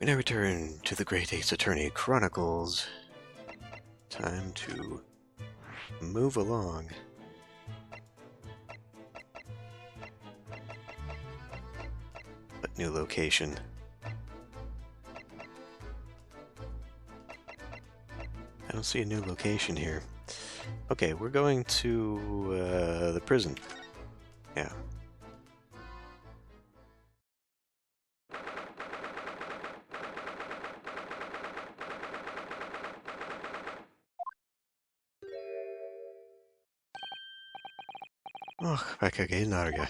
We now return to the Great Ace Attorney Chronicles. Time to move along. But new location. I don't see a new location here. Okay, we're going to the prison. Yeah. Oh, back again, Narga.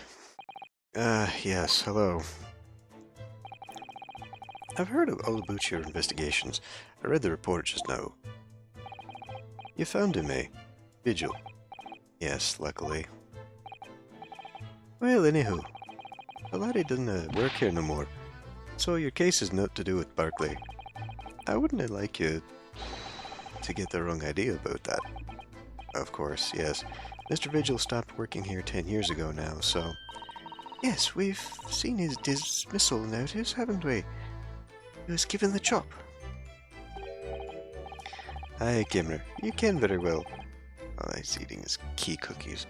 Yes, hello. I've heard of all about your investigations. I read the report just now. You found him, eh? Vigil. Yes, luckily. Well, anywho, the laddie doesn't work here no more, so your case is not to do with Barclay. I wouldn't like you to get the wrong idea about that. Of course, yes. Mr. Vigil stopped working here 10 years ago now, so... Yes, we've seen his dismissal notice, haven't we? He was given the chop. Aye, Gimmer, you can very well. Oh, he's eating his key cookies.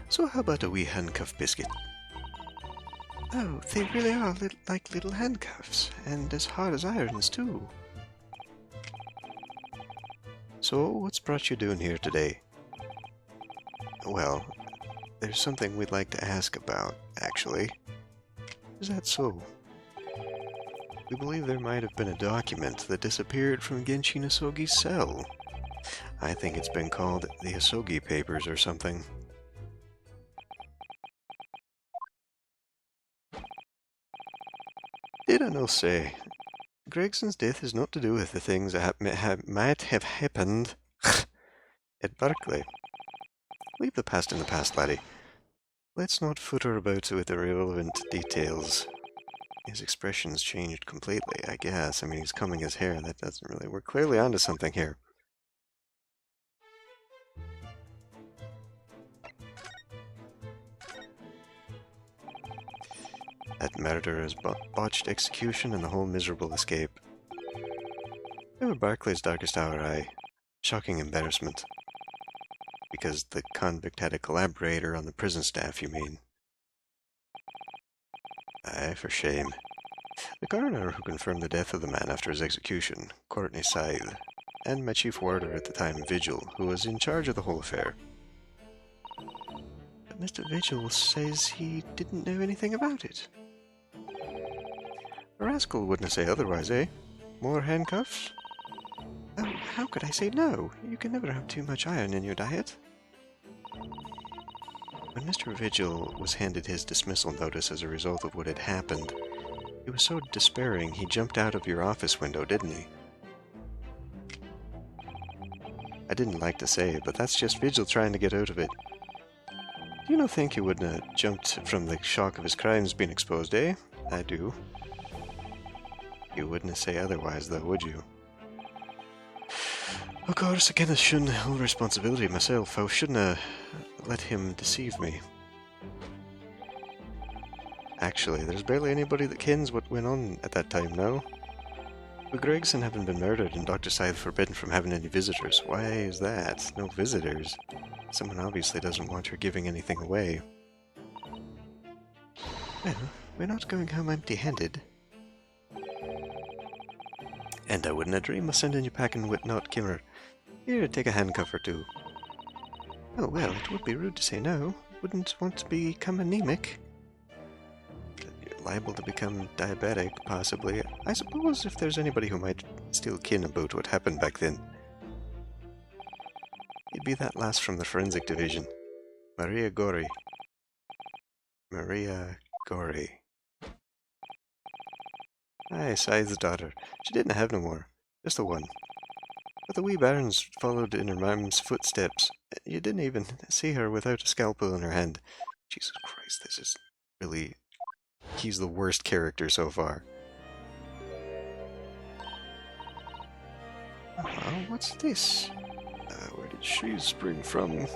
So how about a wee handcuff biscuit? Oh, they really are like little handcuffs, and as hard as irons, too. So, what's brought you down here today? Well, there's something we'd like to ask about, actually. Is that so? We believe there might have been a document that disappeared from Ginshinasogi's cell. I think it's been called the Asogi Papers or something. Did I no say? Gregson's death is not to do with the things that might have happened at Barclay. Leave the past in the past, laddie. Let's not footer about with irrelevant details. His expression's changed completely, I guess. I mean, he's combing his hair. That doesn't really... We're clearly onto something here. That murderer's botched execution and the whole miserable escape. Ever Barclay's darkest hour, aye. Shocking embarrassment. Because the convict had a collaborator on the prison staff, you mean? Aye, for shame. The coroner who confirmed the death of the man after his execution, Courtney Scythe, and my chief warder at the time, Vigil, who was in charge of the whole affair. But Mr. Vigil says he didn't know anything about it. A rascal wouldn't say otherwise, eh? More handcuffs? Oh, how could I say no? You can never have too much iron in your diet. When Mr. Vigil was handed his dismissal notice as a result of what had happened, he was so despairing he jumped out of your office window, didn't he? I didn't like to say it, but that's just Vigil trying to get out of it. Do you not think he wouldn't have jumped from the shock of his crimes being exposed, eh? I do. You wouldn't say otherwise, though, would you? Of course, I kinda shouldn't hold responsibility myself. I shouldn't have let him deceive me. Actually, there's barely anybody that kens what went on at that time now. With Gregson having been murdered and Dr. Scythe forbidden from having any visitors, why is that? No visitors. Someone obviously doesn't want her giving anything away. Well, we're not going home empty-handed. And I wouldn't have dreamed of sending you packing with not Kimmer. Here, take a handcuff or two. Oh well, it would be rude to say no. Wouldn't want to become anemic. You're liable to become diabetic, possibly. I suppose if there's anybody who might still kin about what happened back then. It'd be that lass from the forensic division. Maria Gori. Maria Gori. Aye, Scythe's daughter. She didn't have no more. Just the one. But the wee bairns followed in her mum's footsteps. You didn't even see her without a scalpel in her hand. Jesus Christ, this is really... He's the worst character so far. What's this? Where did she spring from?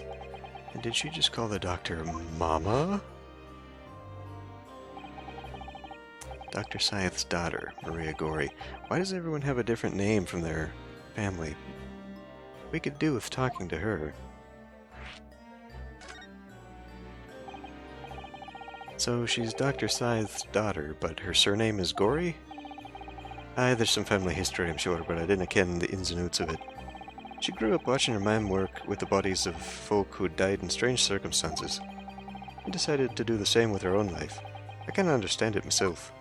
And did she just call the doctor Mama? Dr. Scythe's daughter, Maria Gori. Why does everyone have a different name from their family? We could do with talking to her. So she's Dr. Scythe's daughter, but her surname is Gori? Aye, there's some family history, I'm sure, but I didn't ken the ins and outs of it. She grew up watching her mum work with the bodies of folk who died in strange circumstances, and decided to do the same with her own life. I can't understand it myself.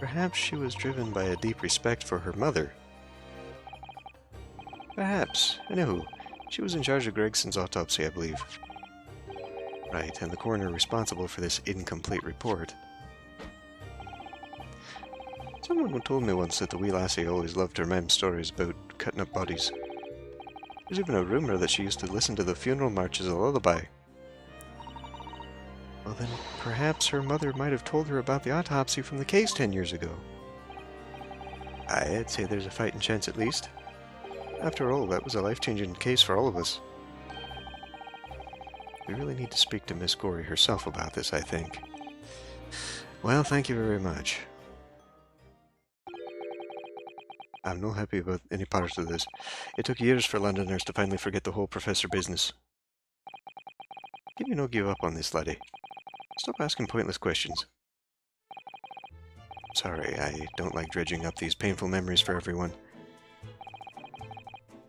Perhaps she was driven by a deep respect for her mother. Perhaps. Anywho, she was in charge of Gregson's autopsy, I believe. Right, and the coroner responsible for this incomplete report. Someone told me once that the wee lassie always loved her mum's stories about cutting up bodies. There's even a rumour that she used to listen to the funeral march as a lullaby. Well then, perhaps her mother might have told her about the autopsy from the case 10 years ago. I'd say there's a fighting chance at least. After all, that was a life-changing case for all of us. We really need to speak to Miss Gori herself about this, I think. Well, thank you very much. I'm not happy about any part of this. It took years for Londoners to finally forget the whole professor business. Can you not give up on this, laddie? Stop asking pointless questions. Sorry, I don't like dredging up these painful memories for everyone.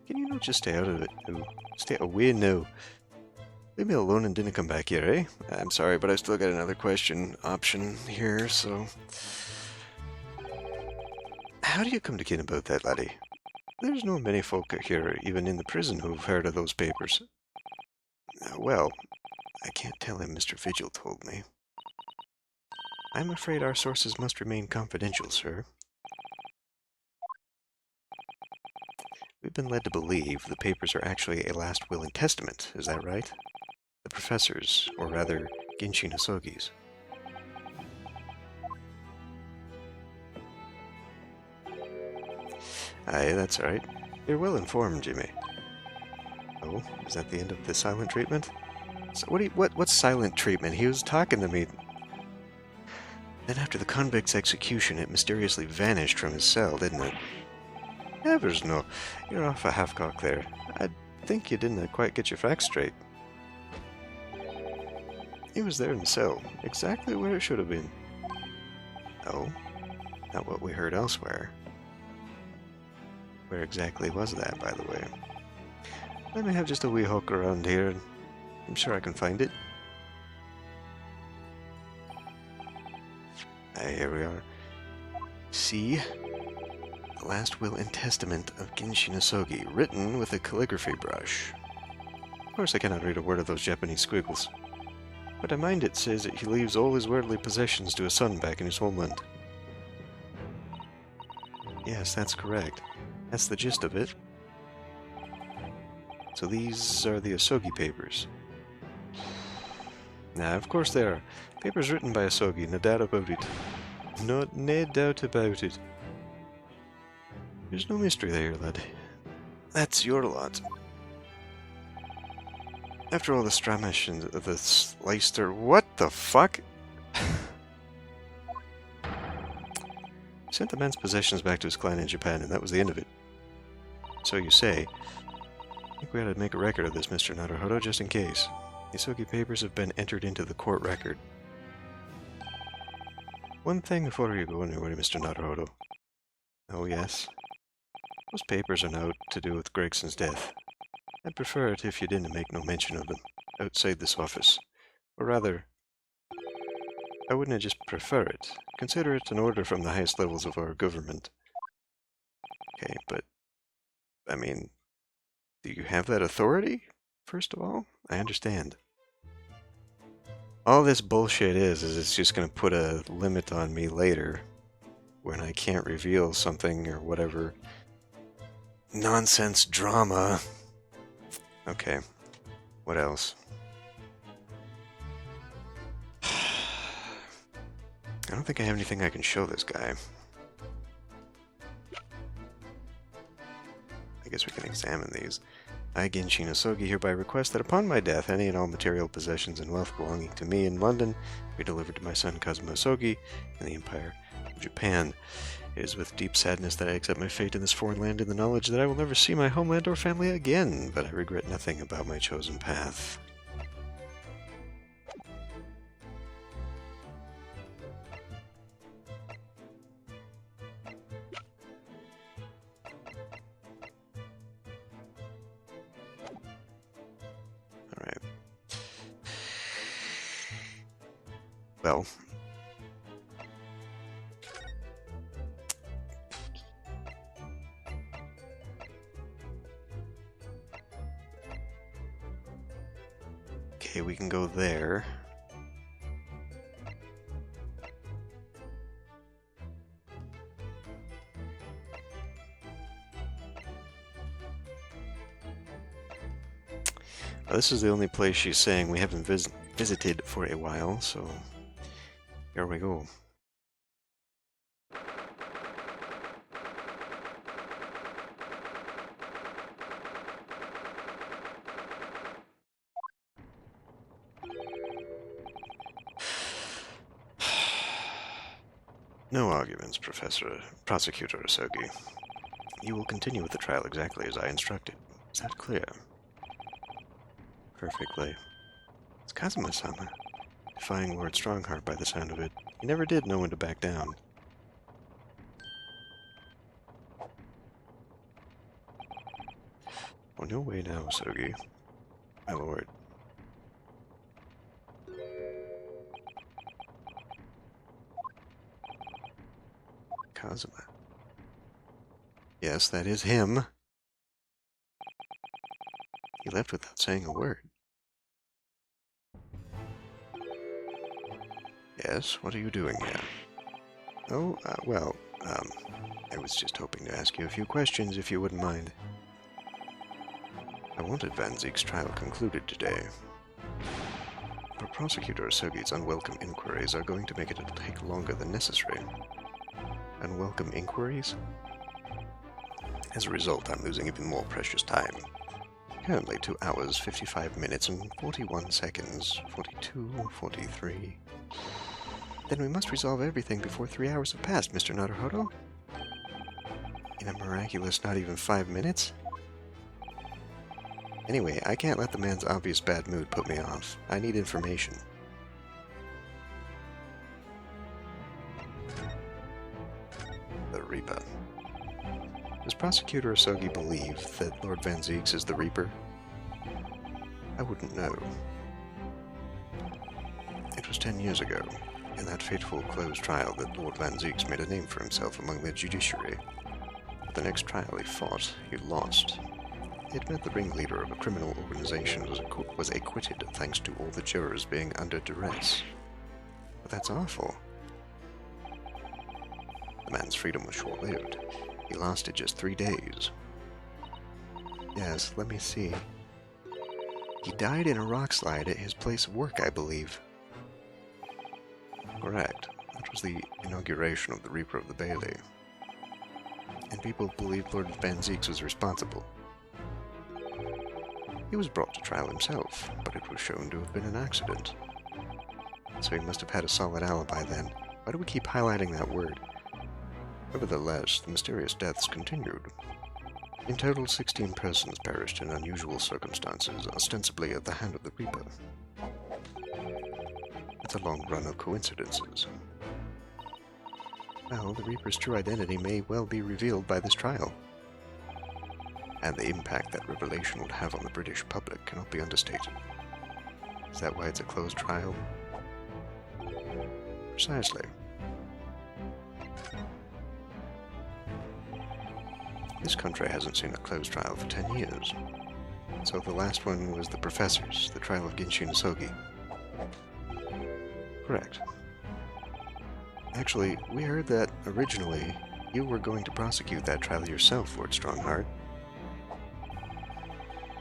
Can you not just stay out of it? No. Stay away now. Leave me alone and didn't come back here, eh? I'm sorry, but I still got another question option here, so... How do you come to ken about that, laddie? There's no many folk here, even in the prison, who've heard of those papers. Well, I can't tell him Mr. Vigil told me. I'm afraid our sources must remain confidential, sir. We've been led to believe the papers are actually a last will and testament, is that right? The professor's, or rather, Ginshinasogi's. Aye, that's right. You're well informed, Jimmy. Oh, is that the end of the silent treatment? So what's silent treatment? He was talking to me. Then after the convict's execution, it mysteriously vanished from his cell, didn't it? Heavens no. You're off a half-cock there. I think you didn't quite get your facts straight. He was there in the cell, exactly where it should have been. Oh, not what we heard elsewhere. Where exactly was that, by the way? Let me have just a wee hook around here, and I'm sure I can find it. Here we are. See? The last will and testament of Ginshinasogi, written with a calligraphy brush. Of course I cannot read a word of those Japanese squiggles. But I mind it says that he leaves all his worldly possessions to his son back in his homeland. Yes, that's correct. That's the gist of it. So these are the Asogi papers. Nah, of course they are. Papers written by Asogi, no doubt about it. No doubt about it. There's no mystery there, lad. That's your lot. After all the Stramish and the Sleister... What the fuck? He sent the man's possessions back to his clan in Japan, and that was the end of it. So you say. I think we ought to make a record of this, Mr. Naruhodo, just in case. The Asogi papers have been entered into the court record. One thing before you go anywhere, Mr. Naruhodo. Oh, yes. Those papers are now to do with Gregson's death. I'd prefer it if you didn't make no mention of them outside this office. Or rather, I wouldn't just prefer it. Consider it an order from the highest levels of our government. Okay, but, I mean, do you have that authority, first of all? I understand. All this bullshit is it's just going to put a limit on me later when I can't reveal something or whatever nonsense drama. Okay, what else? I don't think I have anything I can show this guy. I guess we can examine these. I, Ginshinasogi, hereby request that upon my death, any and all material possessions and wealth belonging to me in London be delivered to my son Kazuma-Sogi in the Empire of Japan. It is with deep sadness that I accept my fate in this foreign land in the knowledge that I will never see my homeland or family again, but I regret nothing about my chosen path. Alright. Well. Okay, we can go there. This is the only place she's saying we haven't visited for a while, so here we go. No arguments, Prosecutor Asogi. You will continue with the trial exactly as I instructed. Is that clear? Perfectly. It's Kazuma-sama, defying Lord Strongheart by the sound of it. He never did know when to back down. On your way now, Sogi. My lord. Kazuma. Yes, that is him. He left without saying a word. Yes, what are you doing here? Oh, I was just hoping to ask you a few questions, if you wouldn't mind. I wanted Van Zeek's trial concluded today. But Prosecutor Asogi's unwelcome inquiries are going to make it take longer than necessary. Unwelcome inquiries? As a result, I'm losing even more precious time. Currently 2 hours, 55 minutes, and 41 seconds. 42, 43... Then we must resolve everything before 3 hours have passed, Mr. Naruhodo. In a miraculous not even 5 minutes? Anyway, I can't let the man's obvious bad mood put me off. I need information. The Reaper. Does Prosecutor Asogi believe that Lord Van Zeeks is the Reaper? I wouldn't know. It was 10 years ago, in that fateful closed trial, that Lord Van Zeeks made a name for himself among the judiciary. At the next trial he fought, he lost. He admitted the ringleader of a criminal organization was acquitted thanks to all the jurors being under duress. But that's awful. The man's freedom was short-lived. He lasted just 3 days. Yes, let me see. He died in a rock slide at his place of work, I believe. Correct. That was the inauguration of the Reaper of the Bailey. And people believed Lord Van Zeeks was responsible. He was brought to trial himself, but it was shown to have been an accident. So he must have had a solid alibi then. Why do we keep highlighting that word? Nevertheless, the mysterious deaths continued. In total, 16 persons perished in unusual circumstances, ostensibly at the hand of the Reaper. It's a long run of coincidences. Well, the Reaper's true identity may well be revealed by this trial. And the impact that revelation would have on the British public cannot be understated. Is that why it's a closed trial? Precisely. This country hasn't seen a closed trial for 10 years. So the last one was the Professor's, the Trial of Ginshinasogi. Correct. Actually, we heard that, originally, you were going to prosecute that trial yourself, Lord Strongheart.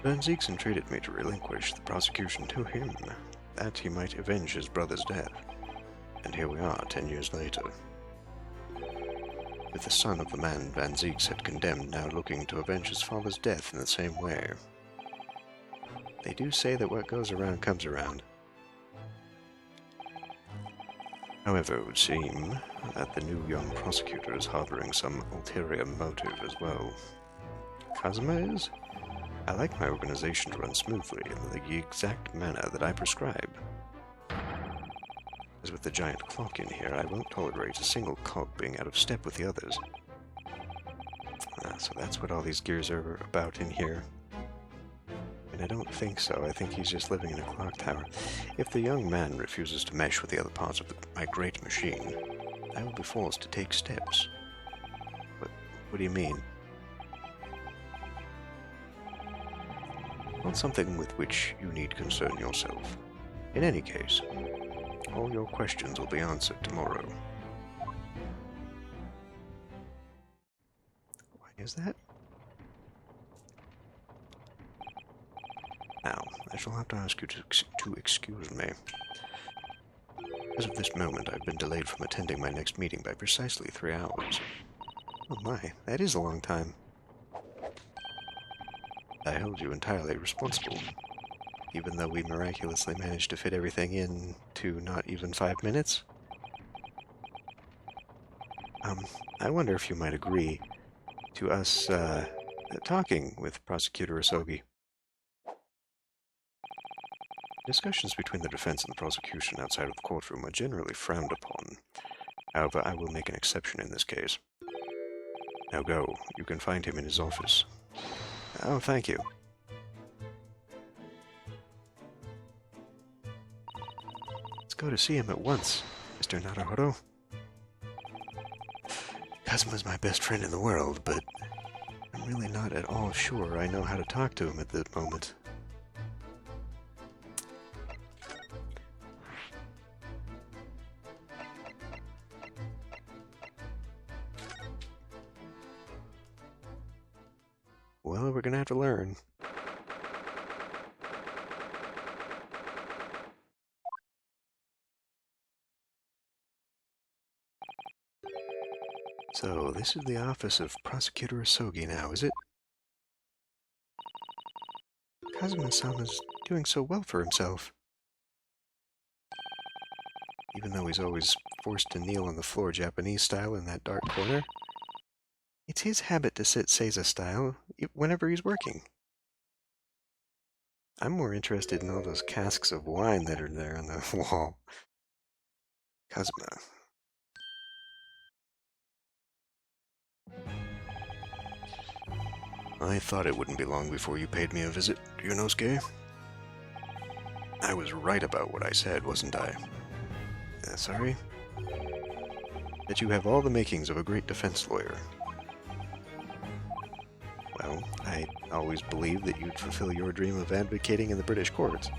Van Zeeks entreated me to relinquish the prosecution to him, that he might avenge his brother's death. And here we are, 10 years later. With the son of the man Van Zeeks had condemned now looking to avenge his father's death in the same way. They do say that what goes around comes around. However, it would seem that the new young prosecutor is harboring some ulterior motive as well. Kazuma is? I like my organization to run smoothly in the exact manner that I prescribe. As with the giant clock in here, I won't tolerate a single cog being out of step with the others. So that's what all these gears are about in here. And I don't think so. I think he's just living in a clock tower. If the young man refuses to mesh with the other parts of my great machine, I will be forced to take steps. What do you mean? Not something with which you need concern yourself. In any case, all your questions will be answered tomorrow. Why is that? Now, I shall have to ask you to excuse me. As of this moment, I've been delayed from attending my next meeting by precisely 3 hours. Oh my, that is a long time. I held you entirely responsible, even though we miraculously managed to fit everything in to not even 5 minutes. I wonder if you might agree to us, talking with Prosecutor Asogi. Discussions between the defense and the prosecution outside of the courtroom are generally frowned upon. However, I will make an exception in this case. Now go. You can find him in his office. Oh, thank you. Let's go to see him at once, Mr. Naruhodo. Kazuma's my best friend in the world, but I'm really not at all sure I know how to talk to him at the moment. Well, we're gonna have to learn. So, this is the office of Prosecutor Asogi now, is it? Kazuma-sama's doing so well for himself. Even though he's always forced to kneel on the floor Japanese style in that dark corner. It's his habit to sit Seiza style whenever he's working. I'm more interested in all those casks of wine that are there on the wall. Kazuma. I thought it wouldn't be long before you paid me a visit, Ryunosuke. I was right about what I said, wasn't I? Sorry? That you have all the makings of a great defense lawyer. Well, I always believed that you'd fulfill your dream of advocating in the British courts.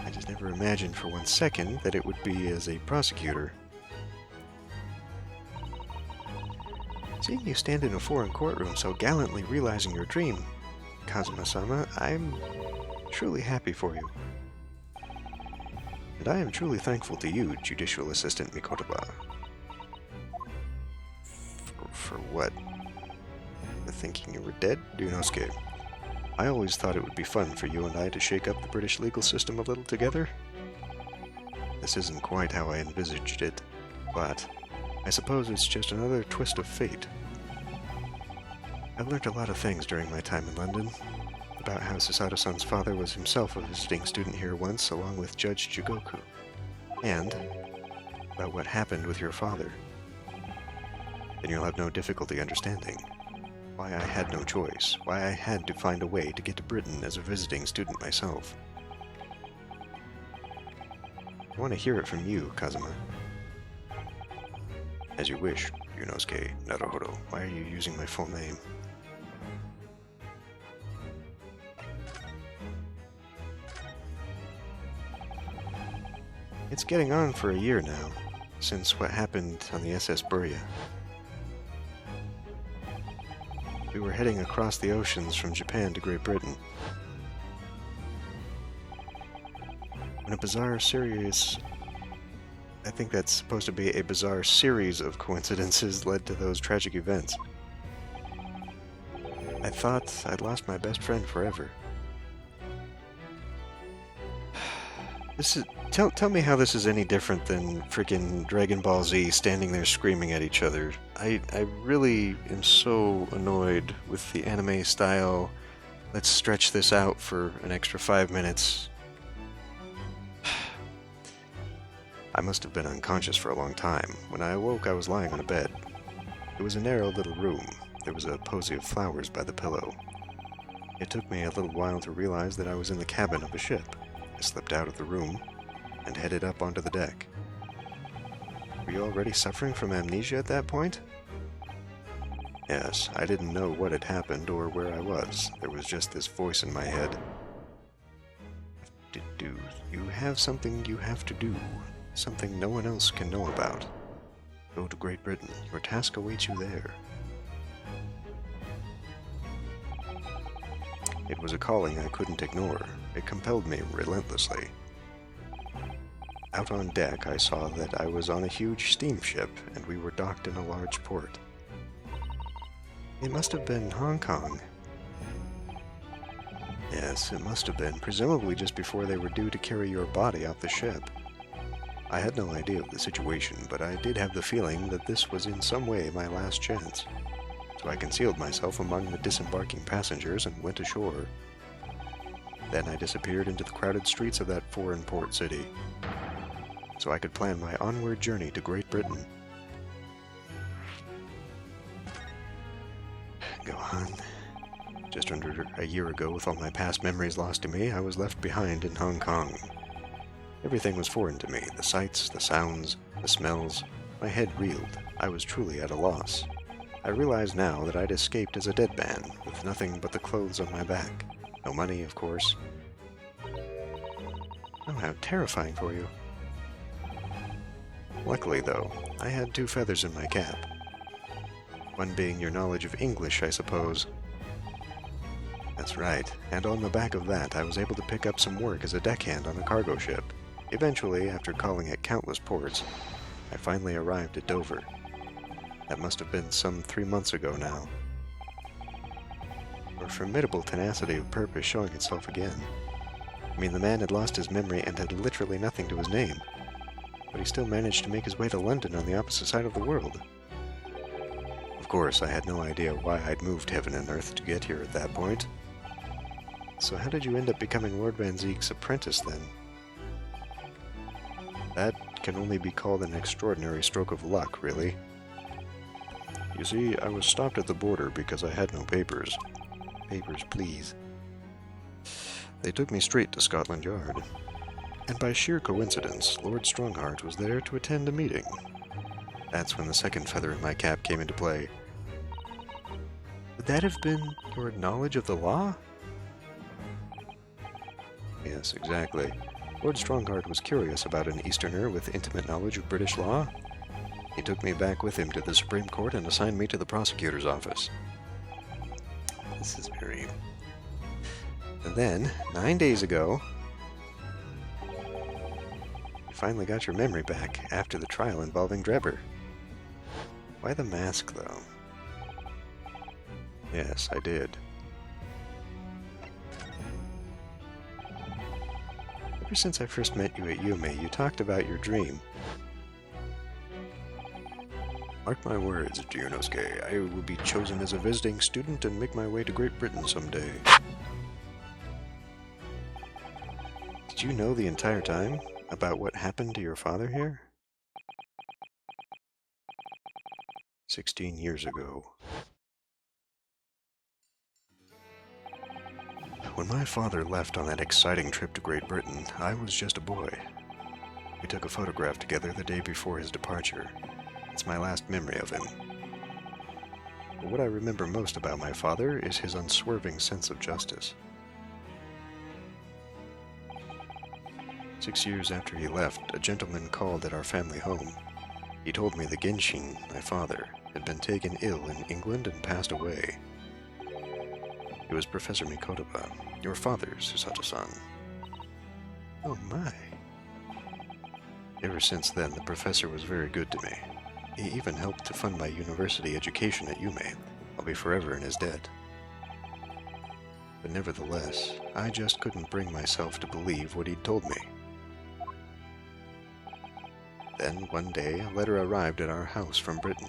I just never imagined for 1 second that it would be as a prosecutor. Seeing you stand in a foreign courtroom so gallantly realizing your dream, Kazuma-sama, I'm truly happy for you. And I am truly thankful to you, Judicial Assistant Mikotoba. For what? For thinking you were dead, Ryunosuke? I always thought it would be fun for you and I to shake up the British legal system a little together. This isn't quite how I envisaged it, but I suppose it's just another twist of fate. I've learned a lot of things during my time in London, about how Susato-san's father was himself a visiting student here once, along with Judge Jigoku, and about what happened with your father. Then you'll have no difficulty understanding why I had no choice, why I had to find a way to get to Britain as a visiting student myself. I want to hear it from you, Kazuma. As you wish, Ryunosuke Naruhodo. Why are you using my full name? It's getting on for a year now, since what happened on the SS Burya. We were heading across the oceans from Japan to Great Britain. When a bizarre series... I think that's supposed to be a bizarre series of coincidences led to those tragic events. I thought I'd lost my best friend forever. Tell me how this is any different than freaking Dragon Ball Z standing there screaming at each other. I really am so annoyed with the anime style. Let's stretch this out for an extra 5 minutes. I must have been unconscious for a long time. When I awoke, I was lying on a bed. It was a narrow little room. There was a posy of flowers by the pillow. It took me a little while to realize that I was in the cabin of a ship. I slipped out of the room and headed up onto the deck. Were you already suffering from amnesia at that point? Yes, I didn't know what had happened or where I was. There was just this voice in my head. You have something you have to do. Something no one else can know about. Go to Great Britain. Your task awaits you there. It was a calling I couldn't ignore. It compelled me relentlessly. Out on deck, I saw that I was on a huge steamship, and we were docked in a large port. It must have been Hong Kong. Yes, it must have been, presumably just before they were due to carry your body off the ship. I had no idea of the situation, but I did have the feeling that this was in some way my last chance. So I concealed myself among the disembarking passengers and went ashore. Then I disappeared into the crowded streets of that foreign port city, so I could plan my onward journey to Great Britain. Go on. Just under a year ago, with all my past memories lost to me, I was left behind in Hong Kong. Everything was foreign to me, the sights, the sounds, the smells. My head reeled. I was truly at a loss. I realized now that I'd escaped as a dead man, with nothing but the clothes on my back. No money, of course. Oh, how terrifying for you. Luckily, though, I had 2 feathers in my cap. One being your knowledge of English, I suppose. That's right, and on the back of that, I was able to pick up some work as a deckhand on a cargo ship. Eventually, after calling at countless ports, I finally arrived at Dover. That must have been some 3 months ago now. A formidable tenacity of purpose showing itself again. I mean, the man had lost his memory and had literally nothing to his name. But he still managed to make his way to London on the opposite side of the world. Of course, I had no idea why I'd moved heaven and earth to get here at that point. So how did you end up becoming Lord Van Zeek's apprentice, then? That can only be called an extraordinary stroke of luck, really. You see, I was stopped at the border because I had no papers. Papers, please. They took me straight to Scotland Yard. And by sheer coincidence, Lord Strongheart was there to attend a meeting. That's when the second feather in my cap came into play. Would that have been your knowledge of the law? Yes, exactly. Lord Strongheart was curious about an Easterner with intimate knowledge of British law. He took me back with him to the Supreme Court and assigned me to the prosecutor's office. This is very... And then, 9 days ago, you finally got your memory back after the trial involving Drebber. Why the mask, though? Yes, I did. Ever since I first met you at Yume, you talked about your dream. Mark my words, Ryunosuke, I will be chosen as a visiting student and make my way to Great Britain someday. Did you know the entire time about what happened to your father here? 16 years ago. When my father left on that exciting trip to Great Britain, I was just a boy. We took a photograph together the day before his departure. It's my last memory of him. But what I remember most about my father is his unswerving sense of justice. 6 years after he left, a gentleman called at our family home. He told me the Genshin, my father, had been taken ill in England and passed away. It was Professor Mikotoba, your father's Susato-san. Oh my. Ever since then, the professor was very good to me. He even helped to fund my university education at Yume. I'll be forever in his debt. But nevertheless, I just couldn't bring myself to believe what he'd told me. Then, one day, a letter arrived at our house from Britain.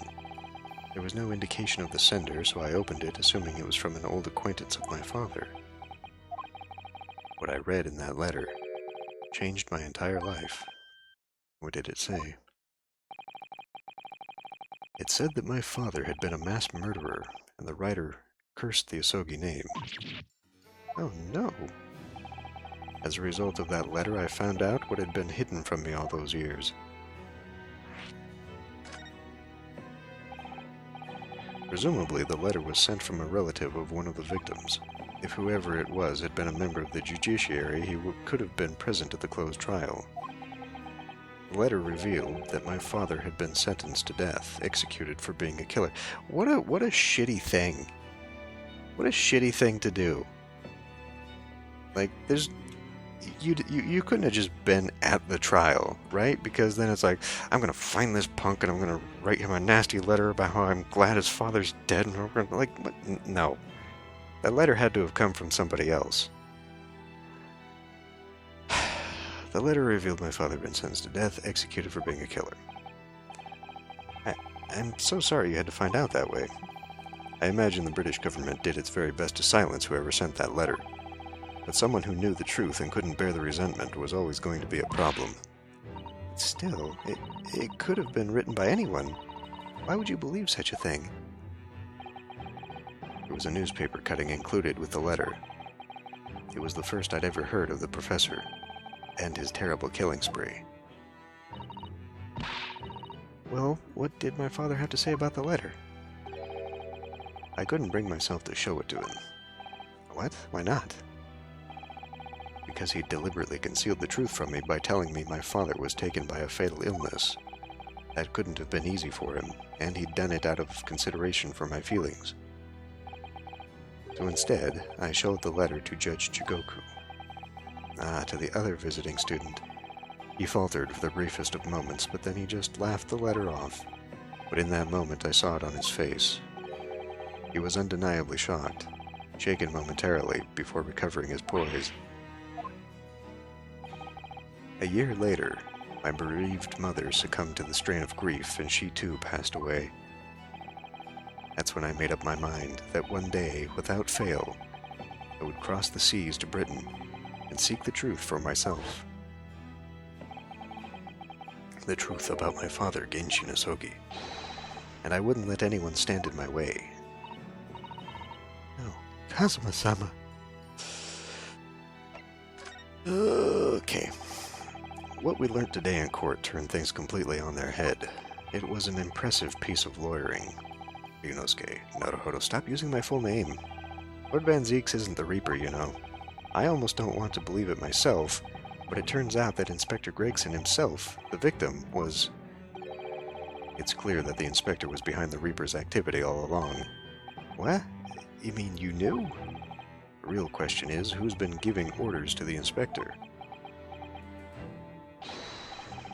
There was no indication of the sender, so I opened it, assuming it was from an old acquaintance of my father. What I read in that letter changed my entire life. What did it say? It said that my father had been a mass murderer, and the writer cursed the Asogi name. Oh no! As a result of that letter, I found out what had been hidden from me all those years. Presumably, the letter was sent from a relative of one of the victims. If whoever it was had been a member of the judiciary, he could have been present at the closed trial. The letter revealed that my father had been sentenced to death, executed for being a killer. What a shitty thing. What a shitty thing to do. Like, you couldn't have just been at the trial, right? Because then it's like, I'm gonna find this punk and I'm gonna write him a nasty letter about how I'm glad his father's dead. And we're gonna, like, what? No. That letter had to have come from somebody else. The letter revealed my father had been sentenced to death, executed for being a killer. I'm so sorry you had to find out that way. I imagine the British government did its very best to silence whoever sent that letter. But someone who knew the truth and couldn't bear the resentment was always going to be a problem. Still, it could have been written by anyone. Why would you believe such a thing? There was a newspaper cutting included with the letter. It was the first I'd ever heard of the professor and his terrible killing spree. Well, what did my father have to say about the letter? I couldn't bring myself to show it to him. What? Why not? Because he deliberately concealed the truth from me by telling me my father was taken by a fatal illness. That couldn't have been easy for him, and he'd done it out of consideration for my feelings. So instead, I showed the letter to Judge Jigoku. To the other visiting student. He faltered for the briefest of moments, but then he just laughed the letter off. But in that moment I saw it on his face. He was undeniably shocked, shaken momentarily before recovering his poise. A year later, my bereaved mother succumbed to the strain of grief, and she too passed away. That's when I made up my mind that one day, without fail, I would cross the seas to Britain and seek the truth for myself. The truth about my father, Ginshinasogi. And I wouldn't let anyone stand in my way. No, Kazuma-sama. Okay. What we learned today in court turned things completely on their head. It was an impressive piece of lawyering. Ryunosuke Naruhodo, stop using my full name. Lord Van Zeeks isn't the Reaper, you know. I almost don't want to believe it myself, but it turns out that Inspector Gregson himself, the victim, was... It's clear that the Inspector was behind the Reaper's activity all along. What? You mean you knew? The real question is, who's been giving orders to the Inspector?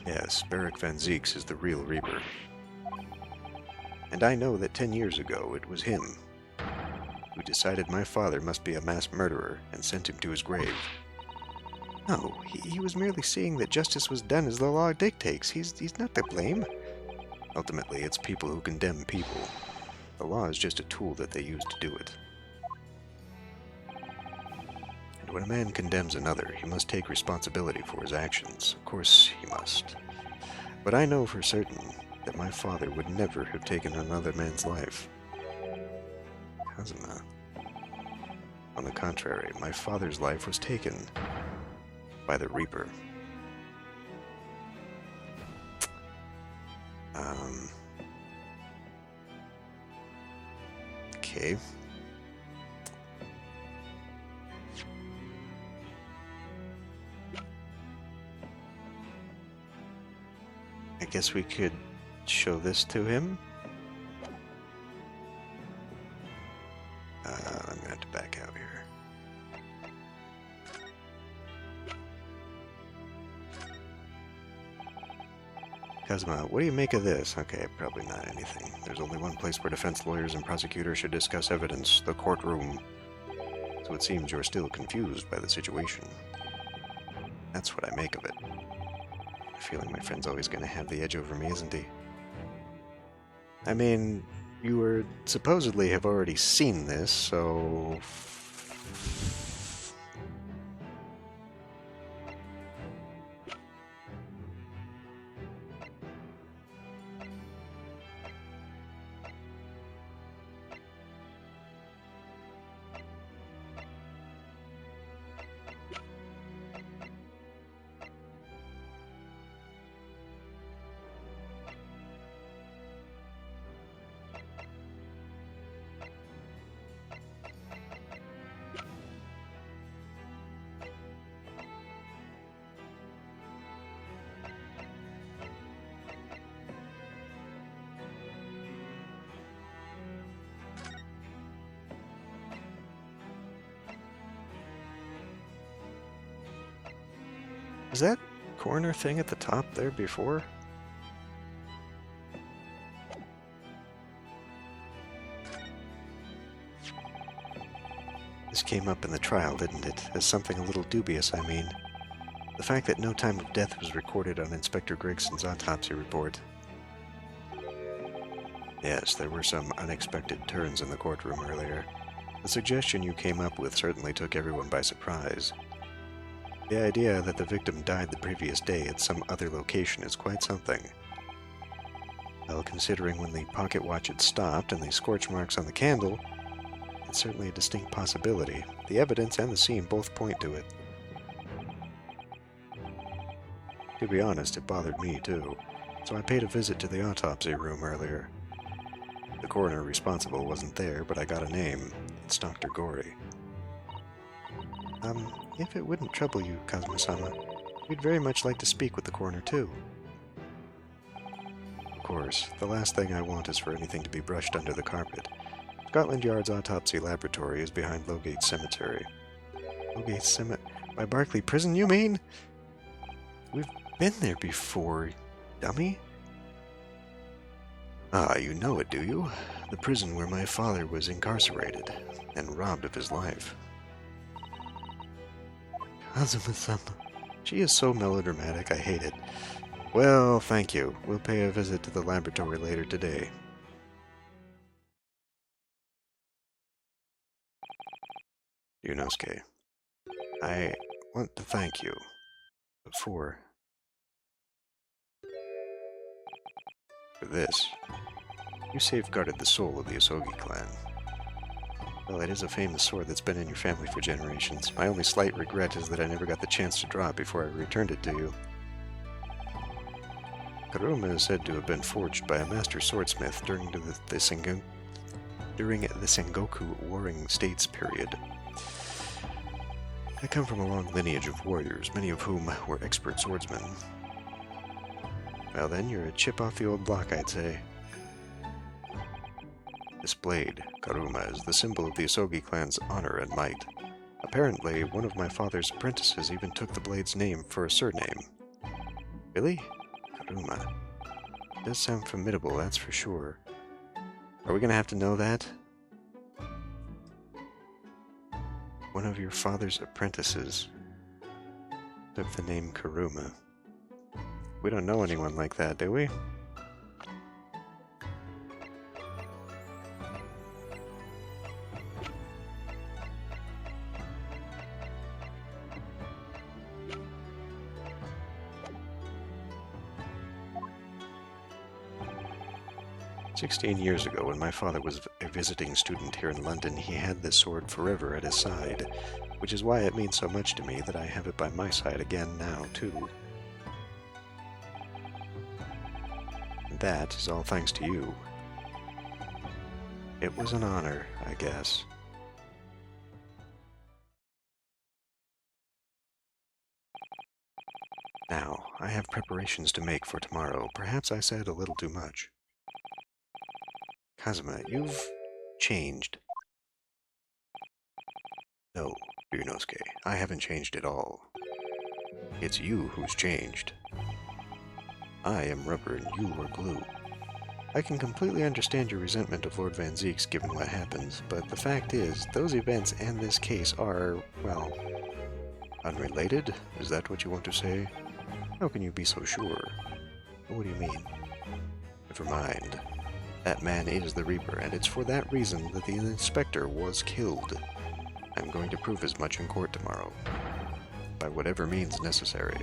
Yes, Barrack Van Zeeks is the real Reaper. And I know that 10 years ago it was him who decided my father must be a mass murderer and sent him to his grave. No, he was merely seeing that justice was done as the law dictates. He's not to blame. Ultimately, it's people who condemn people. The law is just a tool that they use to do it. And when a man condemns another, he must take responsibility for his actions. Of course he must. But I know for certain that my father would never have taken another man's life. Kazuma. On the contrary, my father's life was taken by the Reaper. Okay. I guess we could show this to him. I'm gonna have to back out here. Kazuma, what do you make of this? Okay, probably not anything. There's only one place where defense lawyers and prosecutors should discuss evidence, the courtroom. So it seems you're still confused by the situation. That's what I make of it. feeling my friend's always going to have the edge over me, isn't he? I mean, you were supposedly have already seen this, so... Was that corner thing at the top there before? This came up in the trial, didn't it? As something a little dubious, I mean. The fact that no time of death was recorded on Inspector Gregson's autopsy report. Yes, there were some unexpected turns in the courtroom earlier. The suggestion you came up with certainly took everyone by surprise. The idea that the victim died the previous day at some other location is quite something. Well, considering when the pocket watch had stopped and the scorch marks on the candle, it's certainly a distinct possibility. The evidence and the scene both point to it. To be honest, it bothered me too, so I paid a visit to the autopsy room earlier. The coroner responsible wasn't there, but I got a name. It's Dr. Gory. If it wouldn't trouble you, Kazuma-sama, we'd very much like to speak with the coroner, too. Of course, the last thing I want is for anything to be brushed under the carpet. Scotland Yard's autopsy laboratory is behind Lowgate Cemetery. Lowgate Cemetery? By Barclay Prison, you mean? We've been there before, dummy. Ah, you know it, do you? The prison where my father was incarcerated and robbed of his life. Kazuma-sama. She is so melodramatic, I hate it. Well, thank you. We'll pay a visit to the laboratory later today. Ryunosuke, I want to thank you for this. You safeguarded the soul of the Asogi clan. Well, it is a famous sword that's been in your family for generations. My only slight regret is that I never got the chance to draw it before I returned it to you. Karuma is said to have been forged by a master swordsmith during the Sengoku Warring States period. I come from a long lineage of warriors, many of whom were expert swordsmen. Well then, you're a chip off the old block, I'd say. This blade, Karuma, is the symbol of the Asogi clan's honor and might. Apparently, one of my father's apprentices even took the blade's name for a surname. Really? Karuma. It does sound formidable, that's for sure. Are we gonna have to know that? One of your father's apprentices took the name Karuma. We don't know anyone like that, do we? 16 years ago, when my father was a visiting student here in London, he had this sword forever at his side, which is why it means so much to me that I have it by my side again now, too. And that is all thanks to you. It was an honor, I guess. Now, I have preparations to make for tomorrow. Perhaps I said a little too much. Kazuma, you've changed. No, Ryunosuke, I haven't changed at all. It's you who's changed. I am rubber and you are glue. I can completely understand your resentment of Lord Van Zeeks given what happens, but the fact is, those events and this case are, well, unrelated? Is that what you want to say? How can you be so sure? What do you mean? Never mind. That man is the Reaper, and it's for that reason that the inspector was killed. I'm going to prove as much in court tomorrow. By whatever means necessary.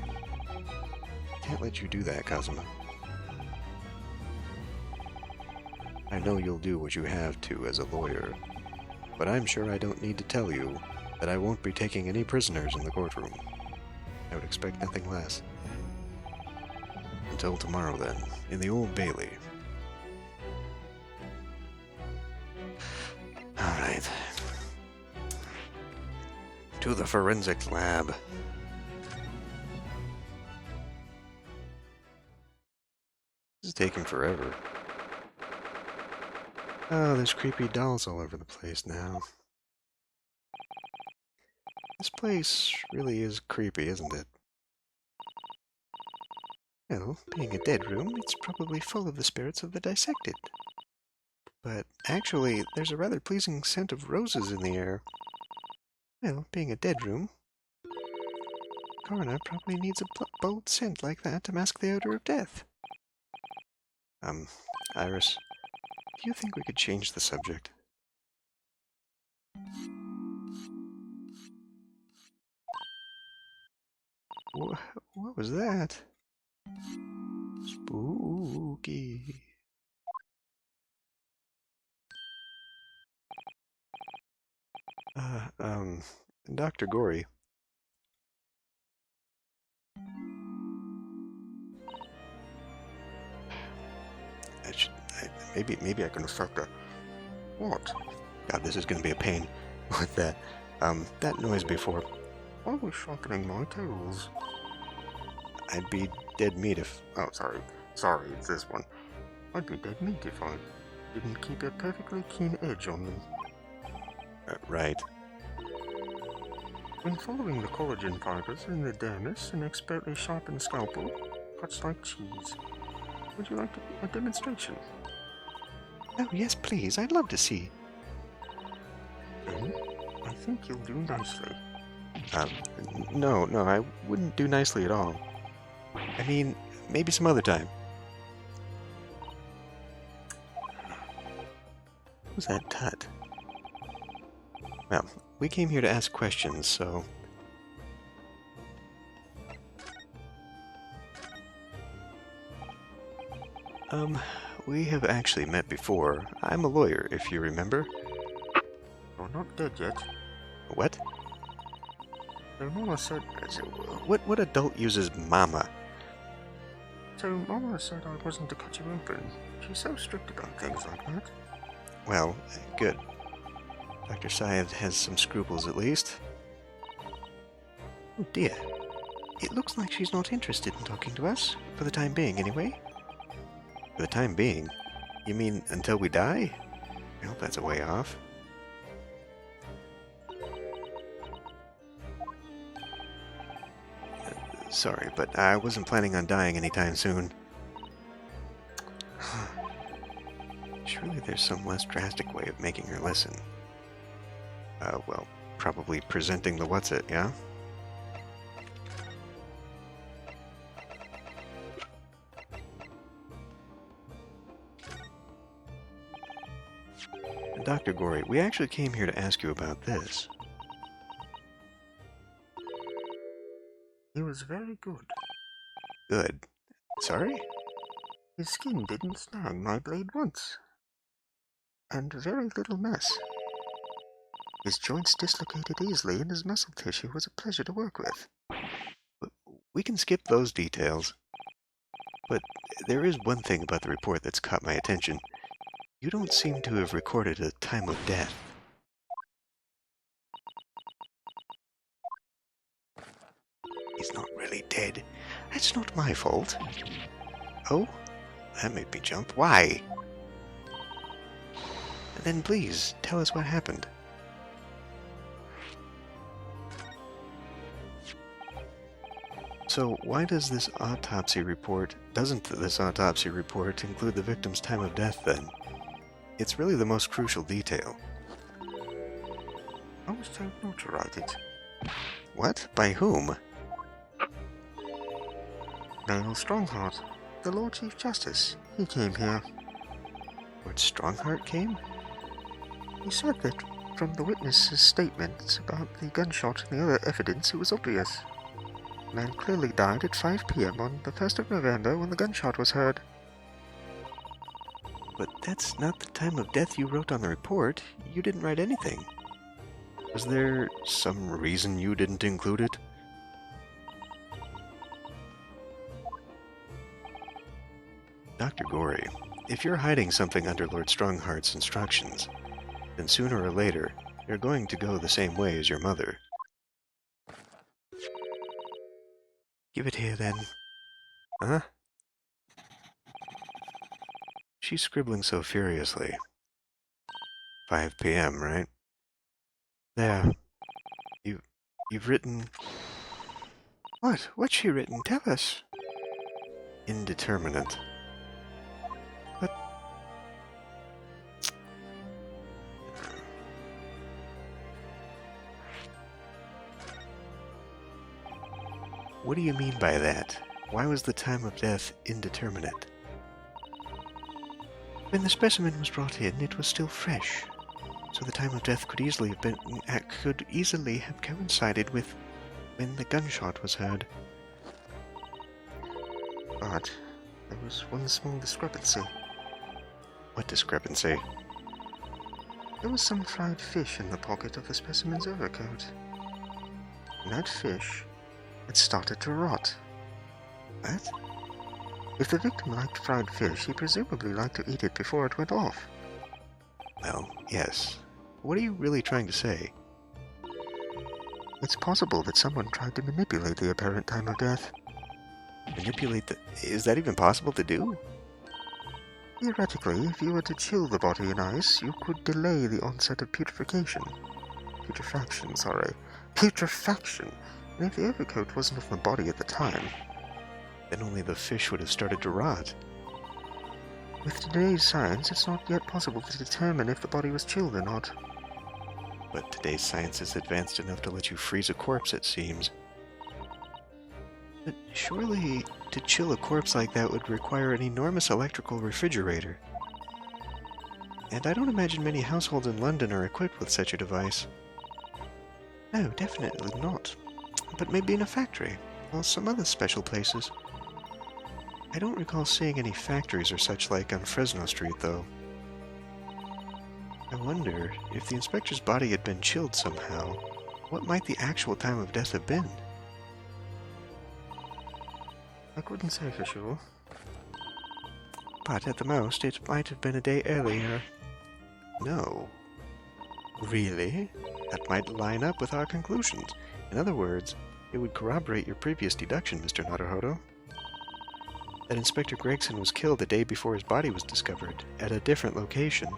Can't let you do that, Kazuma. I know you'll do what you have to as a lawyer, but I'm sure I don't need to tell you that I won't be taking any prisoners in the courtroom. I would expect nothing less. Until tomorrow, then, in the Old Bailey. Alright. To the forensics lab. This is taking forever. Oh, there's creepy dolls all over the place now. This place really is creepy, isn't it? Well, being a dead room, it's probably full of the spirits of the dissected. But actually, there's a rather pleasing scent of roses in the air. Well, being a dead room, coroner probably needs a bold scent like that to mask the odor of death. Iris, do you think we could change the subject? What was that? Spooky. Dr. Gory. Maybe I can affect a... What? God, this is going to be a pain with that. That noise before. I was sharpening my tools. I'd be dead meat if... Oh, sorry, it's this one. I'd be dead meat if I didn't keep a perfectly keen edge on them. Right. When following the collagen fibers in the dermis, an expertly sharpened scalpel cuts like cheese. Would you like a demonstration? Oh, yes, please. I'd love to see. Then, I think you'll do nicely. No, I wouldn't do nicely at all. I mean, maybe some other time. What was that tut? Well, we came here to ask questions, so... we have actually met before. I'm a lawyer, if you remember. You're not dead yet. What? So Mama said... What adult uses mama? So Mama said I wasn't to cut you open. She's so strict about things like that. Well, good. Dr. Syed has some scruples at least. Oh dear. It looks like she's not interested in talking to us. For the time being, anyway. For the time being? You mean until we die? Well, that's a way off. Sorry, but I wasn't planning on dying anytime soon. Surely there's some less drastic way of making her listen. Well, probably presenting the what's-it, yeah? Dr. Gory, we actually came here to ask you about this. He was very good. Good? Sorry? His skin didn't snag my blade once. And very little mess. His joints dislocated easily and his muscle tissue was a pleasure to work with. We can skip those details. But there is one thing about the report that's caught my attention. You don't seem to have recorded a time of death. He's not really dead. That's not my fault. Oh? That made me jump. Why? Then please, tell us what happened. So, why doesn't this autopsy report include the victim's time of death, then? It's really the most crucial detail. I was told not to write it. What? By whom? Male Strongheart, the Lord Chief Justice. He came here. Lord Strongheart came? He said that from the witness's statements about the gunshot and the other evidence, it was obvious. The man clearly died at 5 p.m. on the 1st of November when the gunshot was heard. But that's not the time of death you wrote on the report. You didn't write anything. Was there some reason you didn't include it? Dr. Gorey, if you're hiding something under Lord Strongheart's instructions, then sooner or later, you're going to go the same way as your mother. Give it here, then. Huh? She's scribbling so furiously. 5 p.m., right? There. You've written... What? What's she written? Tell us. Indeterminate. But... What do you mean by that? Why was the time of death indeterminate? When the specimen was brought in, it was still fresh, so the time of death could easily have coincided with when the gunshot was heard. But there was one small discrepancy. What discrepancy? There was some fried fish in the pocket of the specimen's overcoat. And that fish had started to rot. What? If the victim liked fried fish, he presumably liked to eat it before it went off. Well, yes. What are you really trying to say? It's possible that someone tried to manipulate the apparent time of death. Manipulate the... Is that even possible to do? Theoretically, if you were to chill the body in ice, you could delay the onset of putrefaction. Putrefaction! And if the overcoat wasn't on the body at the time, then only the fish would have started to rot. With today's science, it's not yet possible to determine if the body was chilled or not. But today's science is advanced enough to let you freeze a corpse, it seems. But surely, to chill a corpse like that would require an enormous electrical refrigerator. And I don't imagine many households in London are equipped with such a device. No, definitely not. But maybe in a factory, or some other special places. I don't recall seeing any factories or such like on Fresno Street, though. I wonder, if the inspector's body had been chilled somehow, what might the actual time of death have been? I couldn't say for sure. But at the most, it might have been a day earlier. No. Really? That might line up with our conclusions. In other words, it would corroborate your previous deduction, Mr. Naruhodo. That Inspector Gregson was killed the day before his body was discovered, at a different location.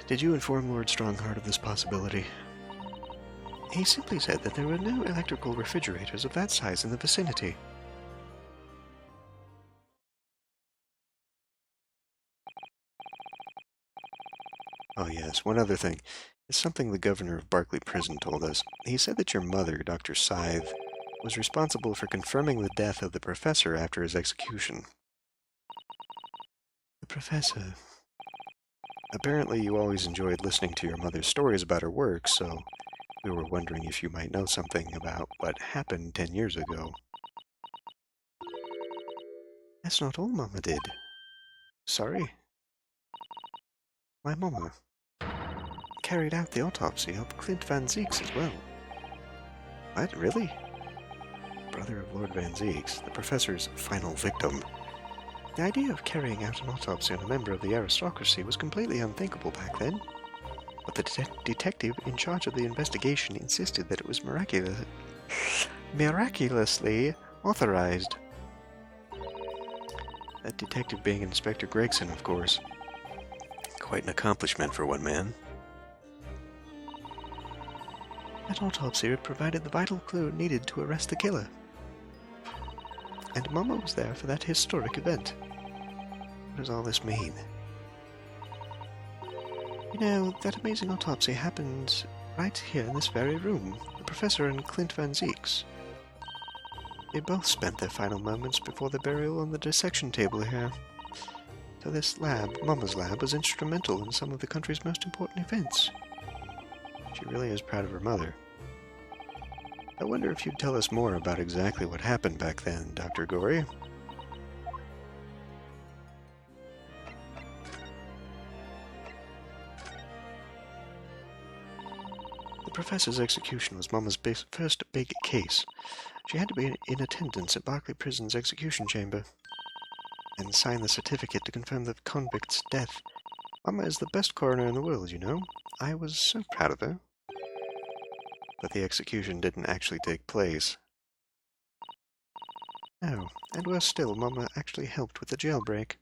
Did you inform Lord Strongheart of this possibility? He simply said that there were no electrical refrigerators of that size in the vicinity. Oh yes, one other thing. It's something the governor of Barclay Prison told us. He said that your mother, Dr. Scythe, was responsible for confirming the death of the professor after his execution. The professor? Apparently you always enjoyed listening to your mother's stories about her work, so we were wondering if you might know something about what happened 10 years ago. That's not all Mama did. Sorry? My Mama carried out the autopsy of Clint Van Zeeks as well. What, really? Brother of Lord Van Zeeks, the professor's final victim. The idea of carrying out an autopsy on a member of the aristocracy was completely unthinkable back then. But the detective in charge of the investigation insisted that it was miraculously authorized. That detective being Inspector Gregson, of course. Quite an accomplishment for one man. That autopsy provided the vital clue needed to arrest the killer. And Mama was there for that historic event. What does all this mean? You know, that amazing autopsy happened right here in this very room. The professor and Clint Van Zeeks. They both spent their final moments before the burial on the dissection table here. So this lab, Mama's lab, was instrumental in some of the country's most important events. She really is proud of her mother. I wonder if you'd tell us more about exactly what happened back then, Dr. Gory. The professor's execution was Mama's first big case. She had to be in attendance at Berkeley Prison's execution chamber and sign the certificate to confirm the convict's death. Mama is the best coroner in the world, you know. I was so proud of her. But the execution didn't actually take place. No, and worse still, Mama actually helped with the jailbreak.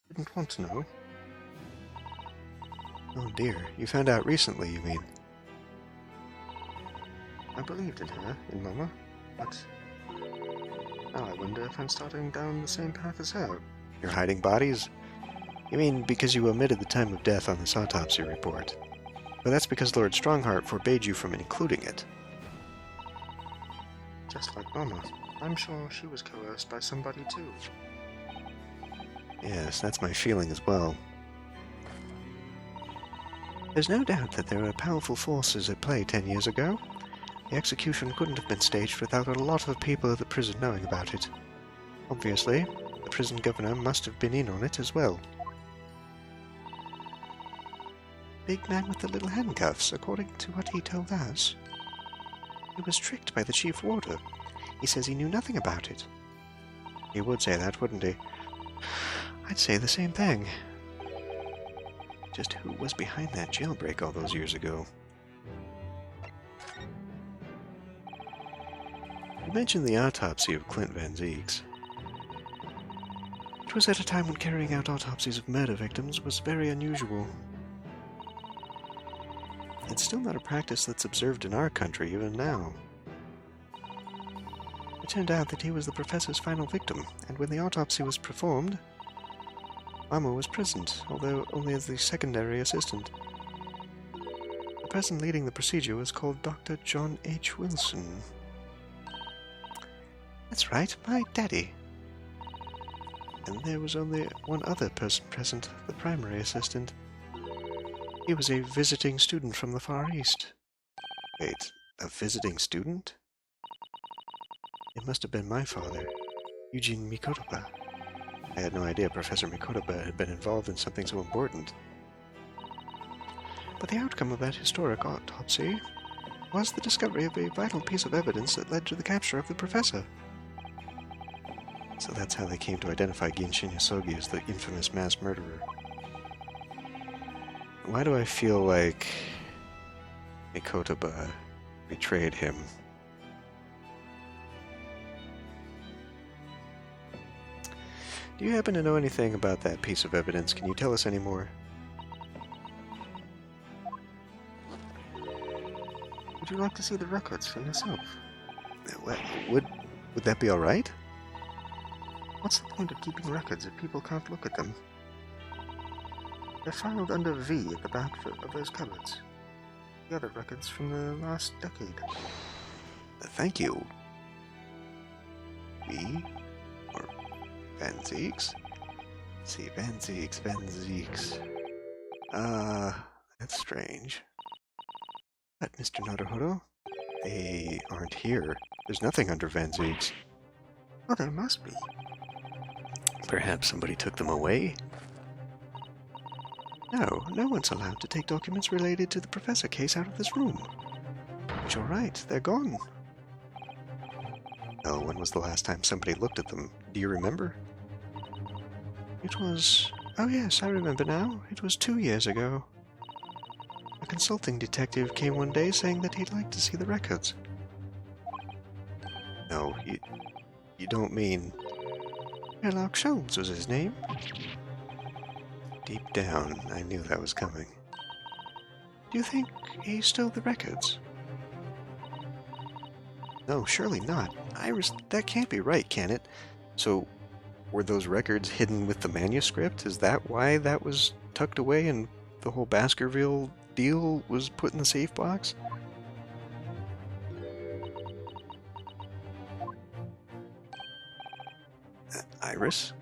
Didn't want to know. Oh dear, you found out recently, you mean? I believed in her, in Mama, but now I wonder if I'm starting down the same path as her. You're hiding bodies? You mean because you omitted the time of death on this autopsy report? But that's because Lord Strongheart forbade you from including it. Just like Mama. I'm sure she was coerced by somebody too. Yes, that's my feeling as well. There's no doubt that there were powerful forces at play 10 years ago. The execution couldn't have been staged without a lot of people at the prison knowing about it. Obviously, the prison governor must have been in on it as well. Big man with the little handcuffs, according to what he told us. He was tricked by the chief warder. He says he knew nothing about it. He would say that, wouldn't he? I'd say the same thing. Just who was behind that jailbreak all those years ago? You mentioned the autopsy of Clint Van Zeeks. It was at a time when carrying out autopsies of murder victims was very unusual. It's still not a practice that's observed in our country even now. It turned out that he was the professor's final victim, and when the autopsy was performed, Mama was present, although only as the secondary assistant. The person leading the procedure was called Dr. John H. Wilson. That's right, my daddy. And there was only one other person present, the primary assistant. He was a visiting student from the Far East. Wait, a visiting student? It must have been my father, Eugene Mikotoba. I had no idea Professor Mikotoba had been involved in something so important. But the outcome of that historic autopsy was the discovery of a vital piece of evidence that led to the capture of the professor. So that's how they came to identify Ginshinasogi as the infamous mass murderer. Why do I feel like Mikotoba betrayed him? Do you happen to know anything about that piece of evidence? Can you tell us any more? Would you like to see the records for yourself? Would that be alright? What's the point of keeping records if people can't look at them? They're filed under V at the back of those cupboards. The other records from the last decade. Thank you. V? Or Van Zeeks? Let's see, Van Zeeks. That's strange. But, Mr. Naruhodo, they aren't here. There's nothing under Van Zeeks. Oh, there must be. Perhaps somebody took them away? No one's allowed to take documents related to the professor case out of this room. But you're right, they're gone. Oh, when was the last time somebody looked at them? Do you remember? It was... Oh yes, I remember now. It was 2 years ago. A consulting detective came one day saying that he'd like to see the records. No, you don't mean... Sherlock Sholmes was his name. Deep down, I knew that was coming. Do you think he stole the records? No, surely not. Iris, that can't be right, can it? So, were those records hidden with the manuscript? Is that why that was tucked away and the whole Baskerville deal was put in the safe box? Iris?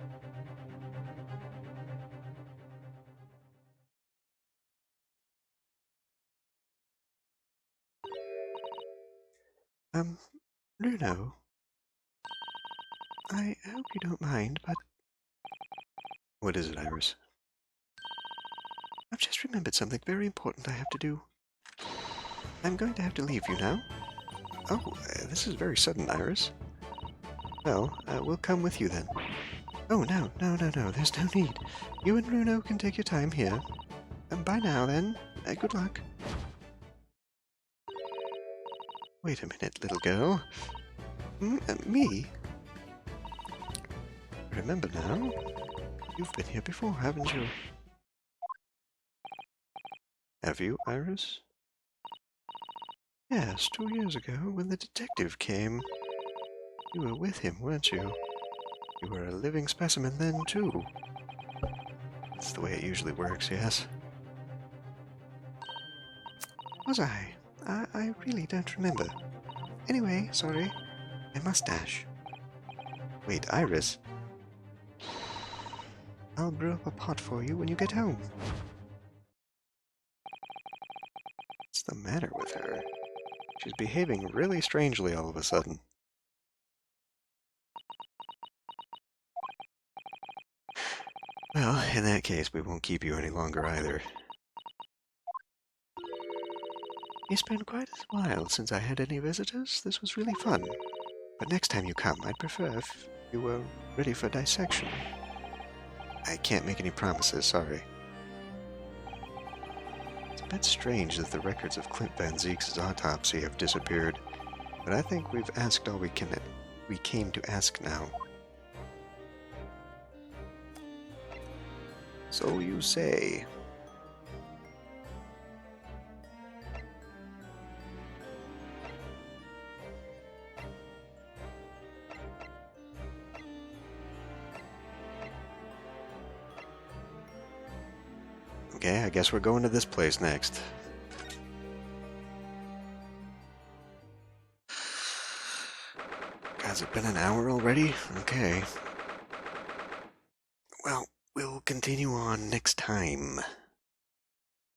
Runo, I hope you don't mind, but... What is it, Iris? I've just remembered something very important I have to do. I'm going to have to leave you now. Oh, this is very sudden, Iris. Well, we'll come with you then. Oh, no, there's no need. You and Runo can take your time here. Bye now, then. Good luck. Wait a minute, little girl. Me? Remember now? You've been here before, haven't you? Have you, Iris? Yes, 2 years ago, when the detective came. You were with him, weren't you? You were a living specimen then, too. That's the way it usually works, yes. Was I? I really don't remember. Anyway, sorry. My mustache. Wait, Iris? I'll brew up a pot for you when you get home. What's the matter with her? She's behaving really strangely all of a sudden. Well, in that case, we won't keep you any longer either. It's been quite a while since I had any visitors. This was really fun. But next time you come, I'd prefer if you were ready for dissection. I can't make any promises, sorry. It's a bit strange that the records of Clint Van Zeek's autopsy have disappeared, but I think we've asked all we came to ask now. So you say. Okay, I guess we're going to this place next. Has it been an hour already? Okay. Well, we'll continue on next time.